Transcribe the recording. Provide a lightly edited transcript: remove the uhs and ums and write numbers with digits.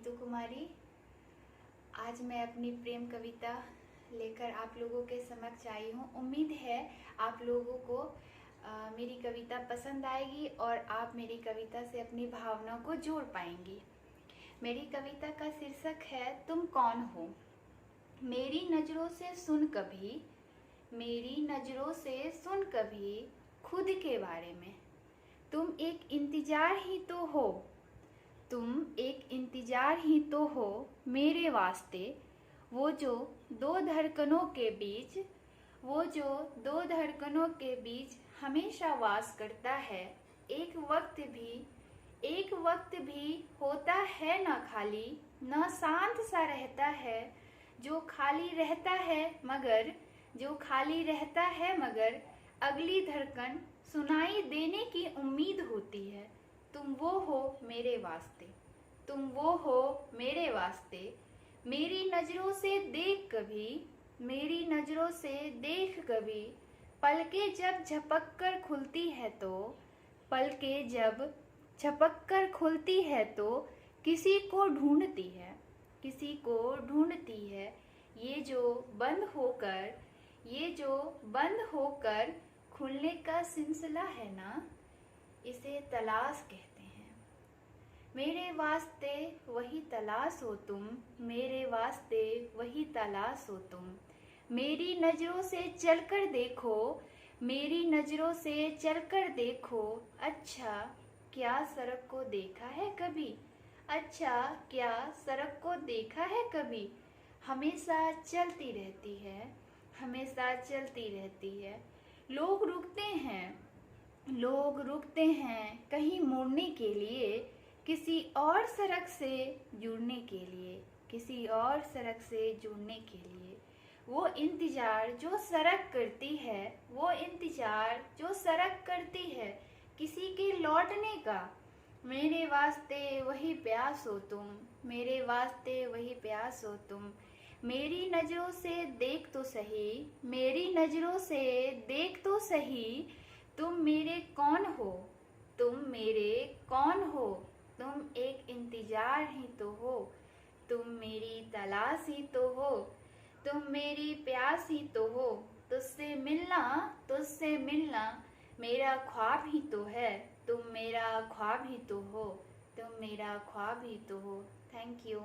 नीतू कुमारी। आज मैं अपनी प्रेम कविता लेकर आप लोगों के समक्ष आई हूँ। उम्मीद है आप लोगों को मेरी कविता पसंद आएगी और आप मेरी कविता से अपनी भावनाओं को जोड़ पाएंगी। मेरी कविता का शीर्षक है तुम कौन हो। मेरी नज़रों से सुन कभी, मेरी नज़रों से सुन कभी खुद के बारे में। तुम एक इंतजार ही तो हो, तुम एक इंतजार ही तो हो मेरे वास्ते। वो जो दो धड़कनों के बीच, वो जो दो धड़कनों के बीच हमेशा वास करता है। एक वक्त भी होता है न खाली, न शांत सा रहता है। जो खाली रहता है मगर, जो खाली रहता है मगर अगली धड़कन सुनाई देने की उम्मीद होती है। तुम वो हो मेरे वास्ते, तुम वो हो मेरे वास्ते। मेरी नज़रों से देख कभी, मेरी नज़रों से देख कभी। पलकें जब झपक कर खुलती है तो, पलकें जब झपक कर खुलती है तो किसी को ढूंढती है, किसी को ढूंढती है। ये जो बंद होकर, ये जो बंद होकर खुलने का सिलसिला है ना, इसे तलाश कहते हैं। मेरे वास्ते वही तलाश हो तुम, मेरे वास्ते वही तलाश हो तुम। मेरी नज़रों से चलकर देखो, मेरी नज़रों से चलकर देखो। अच्छा क्या सड़क को देखा है कभी, अच्छा क्या सड़क को देखा है कभी। हमेशा चलती रहती है, हमेशा चलती रहती है। लोग रुकते हैं, लोग रुकते हैं कहीं मुड़ने के लिए, किसी और सड़क से जुड़ने के लिए, किसी और सड़क से जुड़ने के लिए। वो इंतज़ार जो सड़क करती है, वो इंतज़ार जो सड़क करती है किसी के लौटने का। मेरे वास्ते वही प्यास हो तुम, मेरे वास्ते वही प्यास हो तुम। मेरी नज़रों से देख तो सही, मेरी नज़रों से देख तो सही। तुम मेरे कौन हो, तुम मेरे कौन हो। तुम एक इंतजार ही तो हो, तुम मेरी तलाश ही तो हो, तुम मेरी प्यास ही तो हो। तुझसे मिलना, तुझसे मिलना मेरा ख्वाब ही तो है। तुम मेरा ख्वाब ही तो हो, तुम मेरा ख्वाब ही तो हो। Thank you.